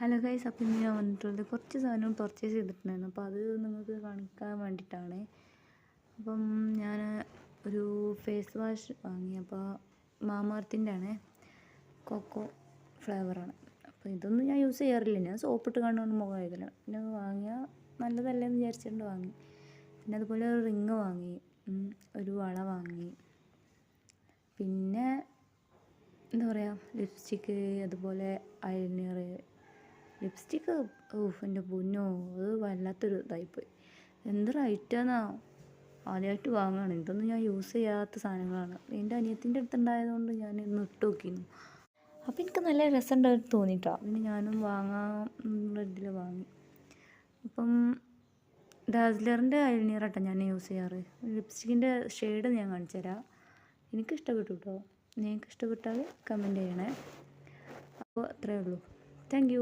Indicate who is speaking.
Speaker 1: Hello guys, അപ്പം ഇന്ന് ഞാൻ വന്നിട്ടുള്ളത് കുറച്ച് സാധനം പർച്ചേസ് ചെയ്തിട്ടുണ്ടായിരുന്നു. അപ്പോൾ അത് നിങ്ങൾക്ക് കാണിക്കാൻ വേണ്ടിയിട്ടാണ്. അപ്പം ഞാൻ ഒരു ഫേസ് വാഷ് വാങ്ങി. അപ്പോൾ മാമാർത്തിൻ്റെ ആണ്, കൊക്കോ ഫ്ലേവറാണ്. അപ്പോൾ ഇതൊന്നും ഞാൻ യൂസ് ചെയ്യാറില്ല, ഞാൻ സോപ്പിട്ട് കണ്ടുകൊണ്ട് മുഖം കഴുകില്ല. പിന്നെ വാങ്ങിയാൽ നല്ലതല്ലേന്ന് വിചാരിച്ചുകൊണ്ട് വാങ്ങി. പിന്നെ അതുപോലെ ഒരു റിങ് വാങ്ങി, ഒരു വള വാങ്ങി. പിന്നെ എന്താ പറയുക, ലിപ്സ്റ്റിക്ക്, അതുപോലെ ഐലൈനർ. ലിപ്സ്റ്റിക്ക് എൻ്റെ പൊന്നോ, അത് വല്ലാത്തൊരു ഇതായിപ്പോയി. എന്ത് റേറ്റാന്നാ, ആദ്യമായിട്ട് വാങ്ങുകയാണ്. ഇതൊന്നും ഞാൻ യൂസ് ചെയ്യാത്ത സാധനങ്ങളാണ്. എൻ്റെ അനിയത്തിൻ്റെ അടുത്തുണ്ടായതുകൊണ്ട് ഞാൻ ഇന്ന് ഇട്ട് നോക്കിയിരുന്നു. അപ്പോൾ എനിക്ക് നല്ല രസമുണ്ടായിട്ട് തോന്നിയിട്ടാണ്. പിന്നെ ഞാനും വാങ്ങാൻ ഇതിൽ വാങ്ങി. അപ്പം ഡാസ്ലറിൻ്റെ ഐലൈനർ കേട്ടോ ഞാൻ യൂസ് ചെയ്യാറ്. ലിപ്സ്റ്റിക്കിൻ്റെ ഷെയ്ഡ് ഞാൻ കാണിച്ചു തരാം. എനിക്കിഷ്ടപ്പെട്ടു കേട്ടോ. നിങ്ങൾക്ക് ഇഷ്ടപ്പെട്ടാൽ കമൻറ്റ് ചെയ്യണേ. അപ്പോൾ അത്രയേ ഉള്ളൂ. Thank you.